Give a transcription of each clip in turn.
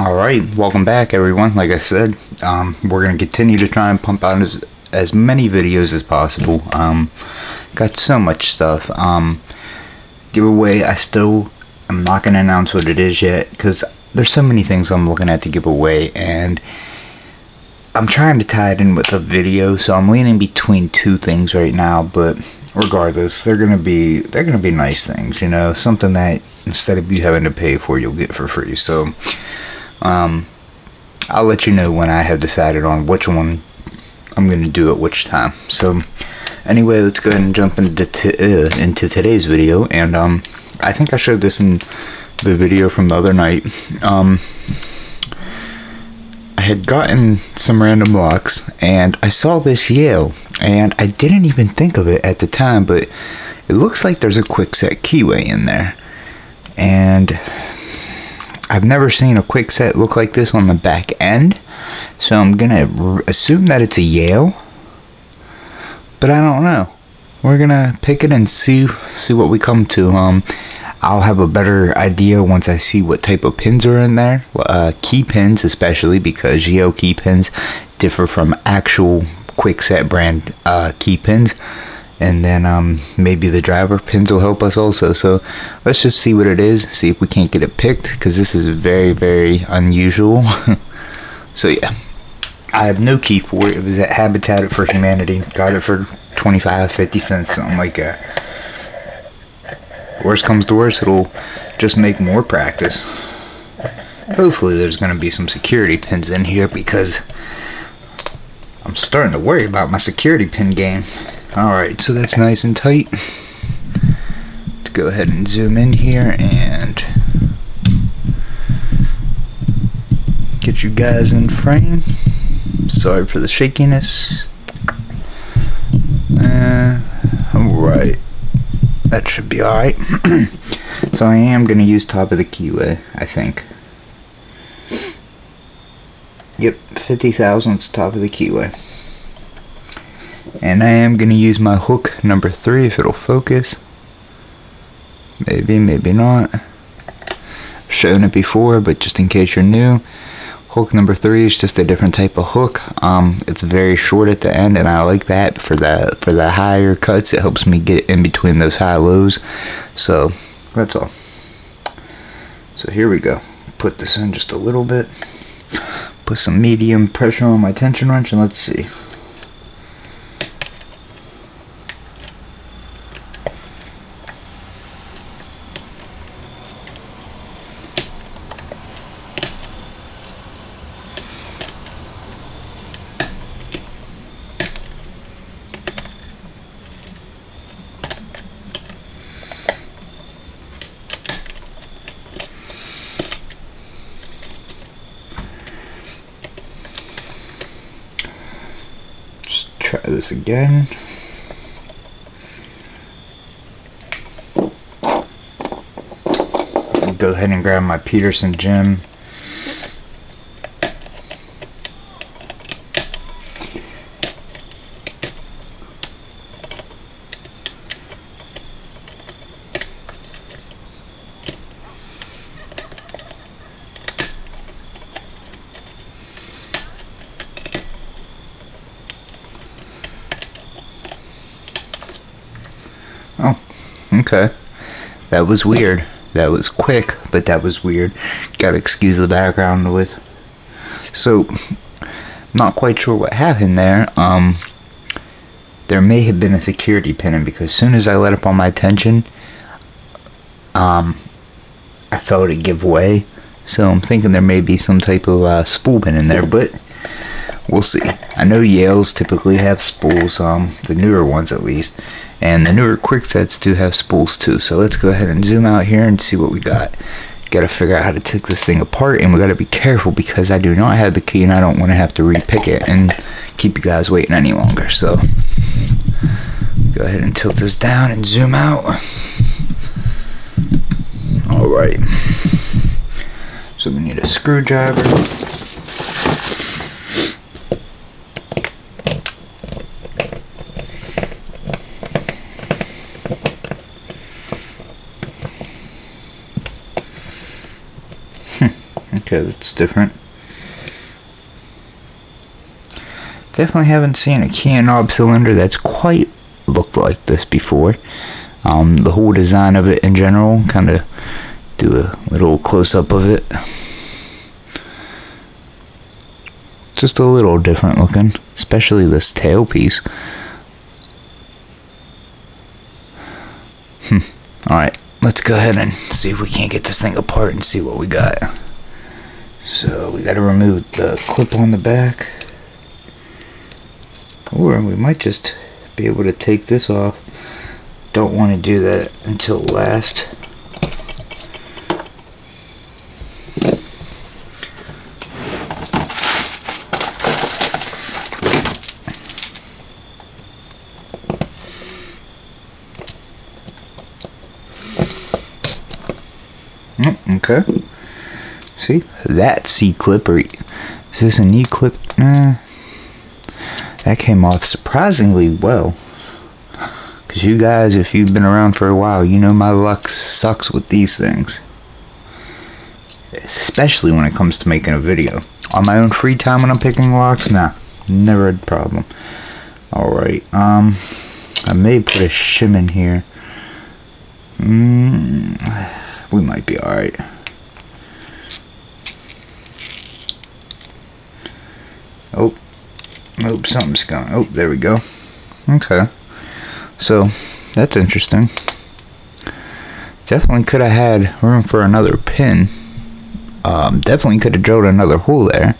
Alright, welcome back everyone. Like I said, we're going to continue to try and pump out as many videos as possible. Got so much stuff. Giveaway, I'm not going to announce what it is yet, because there's so many things I'm looking at to give away, and I'm trying to tie it in with a video, so I'm leaning between two things right now, but regardless, they're gonna be nice things, you know, something that instead of you having to pay for, you'll get for free. So I'll let you know when I have decided on which one I'm gonna do at which time. So anyway, let's go ahead and jump into today's video. And I think I showed this in the video from the other night. I had gotten some random locks and I saw this Yale, and I didn't even think of it at the time, but it looks like there's a Kwikset keyway in there, and I've never seen a Kwikset look like this on the back end, so I'm gonna assume that it's a Yale, but I don't know. We're gonna pick it and see what we come to. I'll have a better idea once I see what type of pins are in there. Key pins especially, because Yale key pins differ from actual Kwikset brand key pins. And then maybe the driver pins will help us also. So let's just see what it is, see if we can't get it picked, because this is very, very unusual. So yeah, I have no key for it. It was at Habitat for Humanity. Got it for 25-50 cents, something like that. Worst comes to worst, it'll just make more practice. Hopefully there's going to be some security pins in here, because I'm starting to worry about my security pin game. Alright, so that's nice and tight. Let's go ahead and zoom in here and get you guys in frame. Sorry for the shakiness. Alright. That should be alright. So I am going to use top of the keyway, I think. Yep, 50 thousandths top of the keyway. And I am going to use my hook number 3 if it'll focus. Maybe, maybe not. I've shown it before, but just in case you're new, hook number 3 is just a different type of hook. It's very short at the end, and I like that for the higher cuts. It helps me get in between those high lows. So that's all. So here we go. Put this in just a little bit. Put some medium pressure on my tension wrench, and let's see. Try this again. Go ahead and grab my Peterson gem. Oh, okay. That was weird. That was quick, but that was weird. Gotta excuse the background noise. So, not quite sure what happened there. There may have been a security pin in, because as soon as I let up on my tension, I felt it give way. So I'm thinking there may be some type of spool pin in there, but we'll see. I know Yales typically have spools, the newer ones at least, and the newer Kwiksets do have spools too. So let's go ahead and zoom out here and see what we got. Got to figure out how to take this thing apart, and we got to be careful because I do not have the key and I don't want to have to repick it and keep you guys waiting any longer. So go ahead and tilt this down and zoom out. Alright, so we need a screwdriver. because it's different. Definitely haven't seen a key and knob cylinder that's quite looked like this before. The whole design of it in general, kind of do a little close-up of it. Just a little different looking, especially this tailpiece. Alright, let's go ahead and see if we can't get this thing apart and see what we got. So we got to remove the clip on the back. Or we might just be able to take this off. Don't want to do that until last. Okay. See? That C-clip, or is this an E-clip? Nah. That came off surprisingly well. Because you guys, if you've been around for a while, you know my luck sucks with these things. Especially when it comes to making a video. On my own free time when I'm picking locks, nah. Never had a problem. Alright, I may put a shim in here. We might be alright. Oh, something's going. Oh, there we go. Okay. So, that's interesting. Definitely could have had room for another pin. Definitely could have drilled another hole there.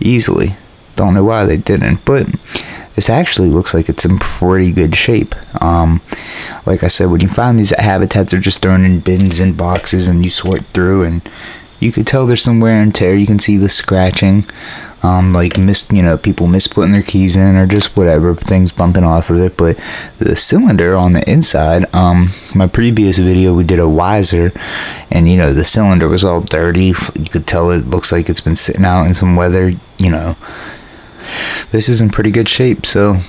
Easily. Don't know why they didn't, but this actually looks like it's in pretty good shape. Like I said, when you find these at Habitat, they're just thrown in bins and boxes and you sort through, and you could tell there's some wear and tear. You can see the scratching, like people misputting their keys in, or just whatever, things bumping off of it. But the cylinder on the inside, my previous video we did a Weiser, and the cylinder was all dirty. You could tell it looks like it's been sitting out in some weather. This is in pretty good shape, so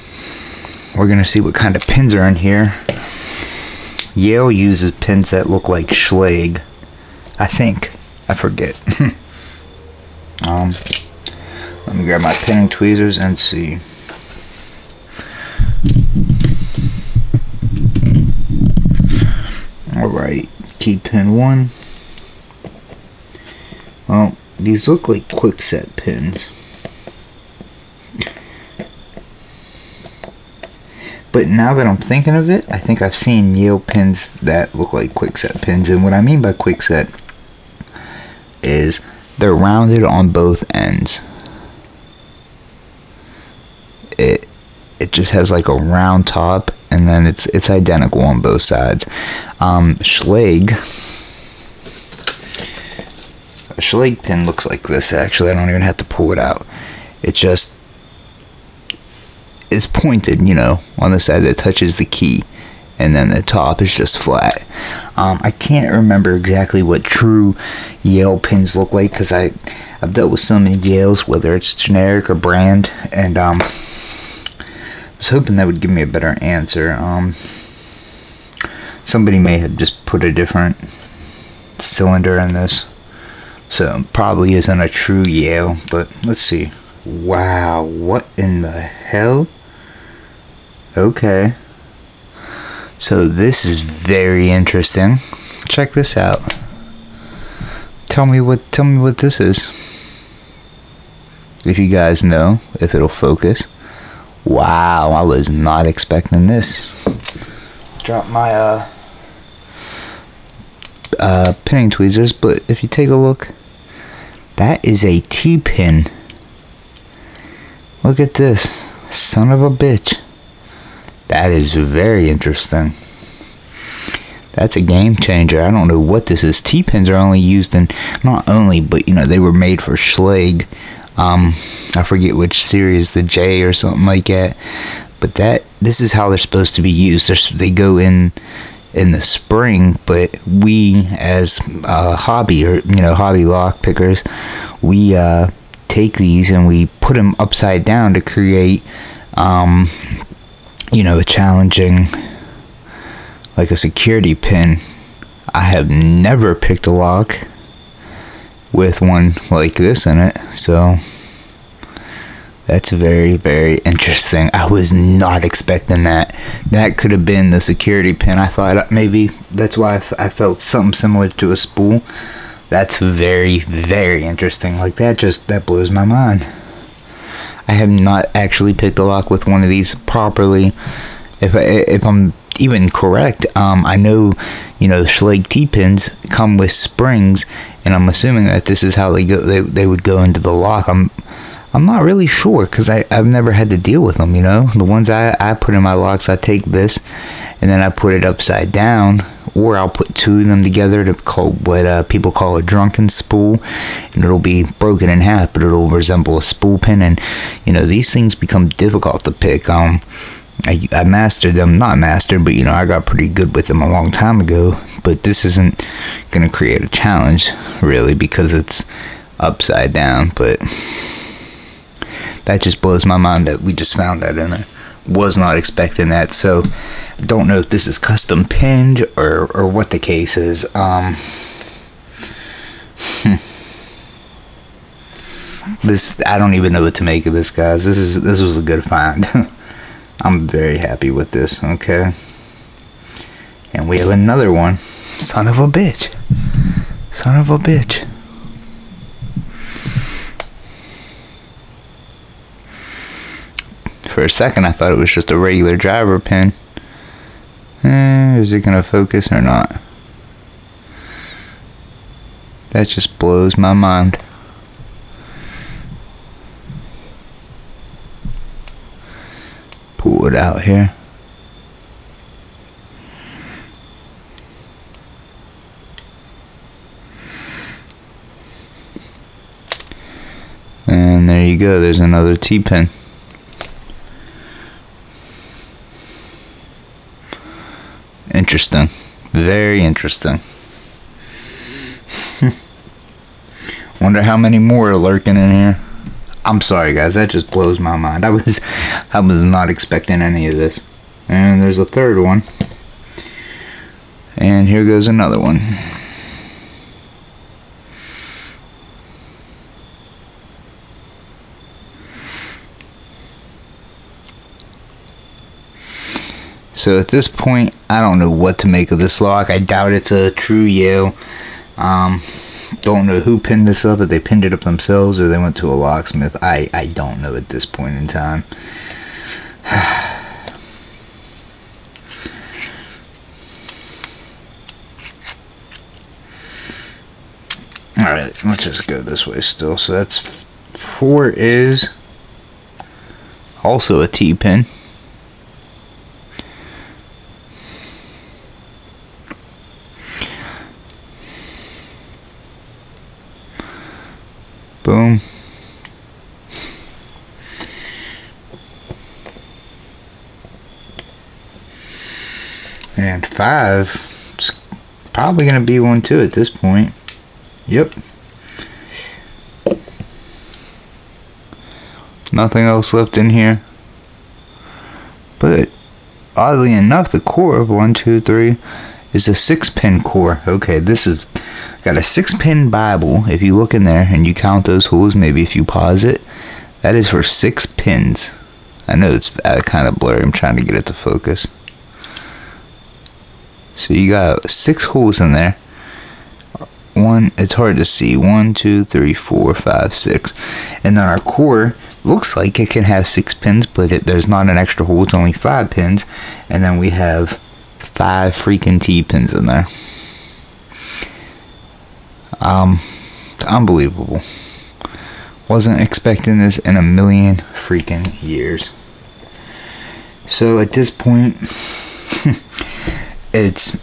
we're gonna see what kind of pins are in here. Yale uses pins that look like Schlage, I think. I forget. Let me grab my pinning tweezers and see. Alright, key pin 1. Well, these look like Kwikset pins. But now that I'm thinking of it, I think I've seen Yale pins that look like Kwikset pins. And what I mean by Kwikset is they're rounded on both ends. It just has like a round top, and then it's identical on both sides. Schlage. A Schlage pin looks like this, actually. I don't even have to pull it out. It just is pointed, on the side that touches the key, and then the top is just flat. I can't remember exactly what true Yale pins look like, because I've dealt with some in Yales, whether it's generic or brand, and I was hoping that would give me a better answer. Somebody may have just put a different cylinder in this, so it probably isn't a true Yale, but let's see. Wow, what in the hell? Okay. So this is very interesting. Check this out. Tell me what this is. If you guys know, if it'll focus. Wow, I was not expecting this. Drop my pinning tweezers, but if you take a look, that is a T-pin. Look at this. Son of a bitch. That is very interesting. That's a game changer. I don't know what this is. T-pins are only used in, not only, but they were made for Schlage. I forget which series, the J or something like that. But this is how they're supposed to be used. They go in the spring, but we as hobby lock pickers, we take these and we put them upside down to create a challenging, like a security pin. I have never picked a lock with one like this in it. So that's very, very interesting. I was not expecting that. That could have been the security pin. I thought maybe that's why I felt something similar to a spool. That's very, very interesting. Like that blows my mind. I have not actually picked a lock with one of these properly. If I'm even correct, I know, Schlage T-pins come with springs, and I'm assuming that this is how they would go into the lock. I'm not really sure, because I've never had to deal with them, The ones I put in my locks, I take this, and then I put it upside down, or I'll put two of them together to call what people call a drunken spool, and it'll be broken in half, but it'll resemble a spool pin, and, these things become difficult to pick. I mastered them, not mastered, but, I got pretty good with them a long time ago, but this isn't going to create a challenge, really, because it's upside down, but that just blows my mind that we just found that in there. Was not expecting that, so don't know if this is custom pinned or what the case is. This, I don't even know what to make of this, guys. This was a good find. I'm very happy with this. Okay, and we have another one. Son of a bitch. Son of a bitch. For a second, I thought it was just a regular driver pin. Is it gonna focus or not? That just blows my mind. Pull it out here. And there you go, there's another T-pin. Interesting. Very interesting. Wonder how many more are lurking in here. I'm sorry, guys, that just blows my mind. I was not expecting any of this. And there's a third one. And here goes another one. So at this point, I don't know what to make of this lock. I doubt it's a true Yale. Don't know who pinned this up, if they pinned it up themselves or they went to a locksmith. I don't know at this point in time. Alright, let's just go this way still. So that's 4 is also a T-pin. Boom. And 5, it's probably going to be one too at this point. Yep. Nothing else left in here. But oddly enough, the core of 1, 2, 3 is a 6-pin core. Okay, this is got a 6-pin Bible. If you look in there and you count those holes, maybe if you pause it, that is for 6 pins. I know it's kind of blurry. I'm trying to get it to focus. So you got 6 holes in there. It's hard to see. 1, 2, 3, 4, 5, 6. And then our core looks like it can have 6 pins, but there's not an extra hole. It's only 5 pins. And then we have 5 freaking T-pins in there. It's unbelievable. Wasn't expecting this in a million freaking years. So at this point, it's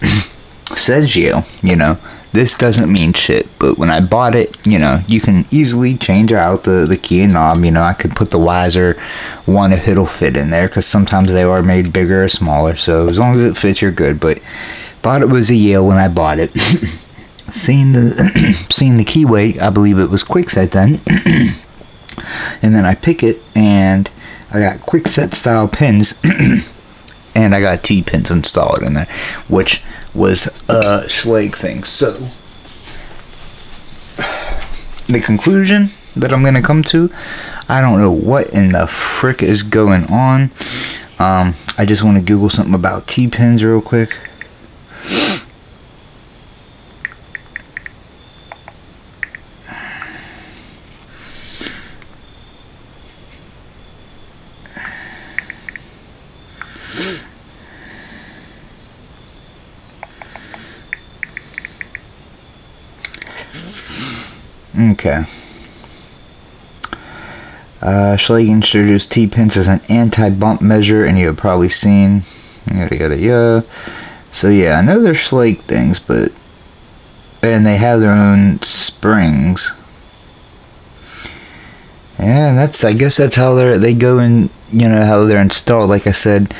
says Yale, This doesn't mean shit, but when I bought it, you can easily change out the key and knob. I could put the wiser one if it'll fit in there, because sometimes they are made bigger or smaller, so as long as it fits, you're good. But thought it was a Yale when I bought it. Seeing the key weight, I believe it was Kwikset then. And then I pick it, and I got Kwikset style pins, and I got T-pins installed in there, which was a Schlage thing. So the conclusion that I'm gonna come to, I don't know what in the frick is going on. I just want to Google something about T-pins real quick. Okay. Schlage introduced T-pins as an anti-bump measure, and you have probably seen yada yada yada. So yeah, I know they're Schlage things, but and they have their own springs. And that's, I guess that's how they go in, you know, how they're installed. Like I said,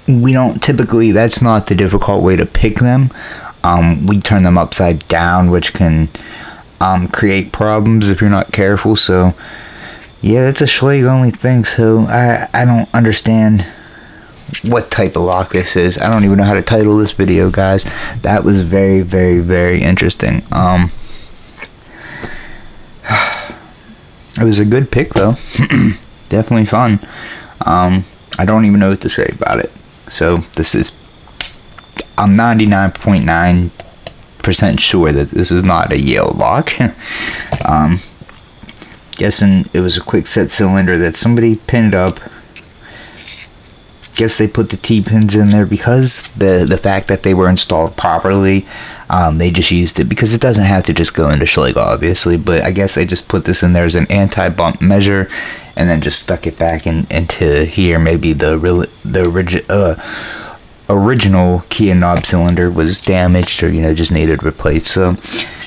we don't typically, that's not the difficult way to pick them. We turn them upside down, which can create problems if you're not careful. So yeah, that's a Schlage only thing. So I don't understand what type of lock this is. I don't even know how to title this video, guys. That was very, very, very interesting. It was a good pick though. Definitely fun. I don't even know what to say about it. So this is, I'm 99.9% sure that this is not a Yale lock. Guessing it was a Kwikset cylinder that somebody pinned up. Guess they put the T-pins in there because the fact that they were installed properly. They just used it because it doesn't have to just go into Schlage, obviously, but I guess they just put this in there as an anti-bump measure and then just stuck it back into here. Maybe the original key and knob cylinder was damaged, or, you know, just needed replaced. So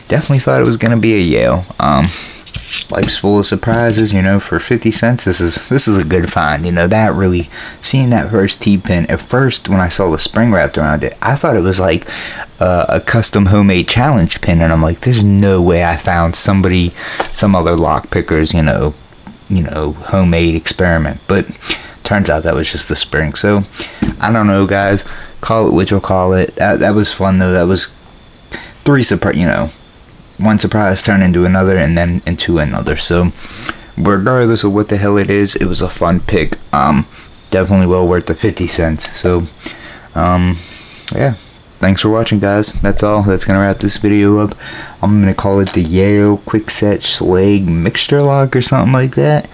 definitely thought it was gonna be a Yale. Life's full of surprises, you know. For 50 cents, this is a good find. You know, that really, seeing that first T-pin, at first when I saw the spring wrapped around it, I thought it was like a custom homemade challenge pin, and I'm like, there's no way I found some other lock pickers, you know, homemade experiment. But turns out that was just the spring. So I don't know, guys, call it what you'll call it. That was fun though. That was three surprise, you know, one surprise turned into another and then into another. So regardless of what the hell it is, it was a fun pick. Definitely well worth the 50 cents. So yeah, thanks for watching, guys. That's all. That's gonna wrap this video up. I'm gonna call it the Yale Kwikset Schlage mixture lock or something like that.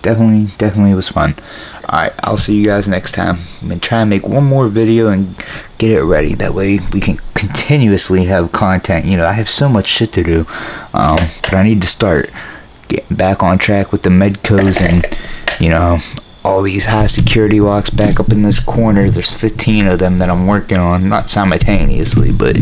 Definitely was fun. Alright, I'll see you guys next time. I'm gonna try and make one more video and get it ready. That way we can continuously have content. You know, I have so much shit to do. But I need to start getting back on track with the Medcos and, you know, all these high security locks back up in this corner. There's 15 of them that I'm working on, not simultaneously, but,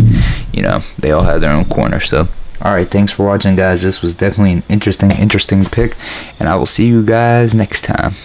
you know, they all have their own corner. So alright, thanks for watching, guys. This was definitely an interesting pick, and I will see you guys next time.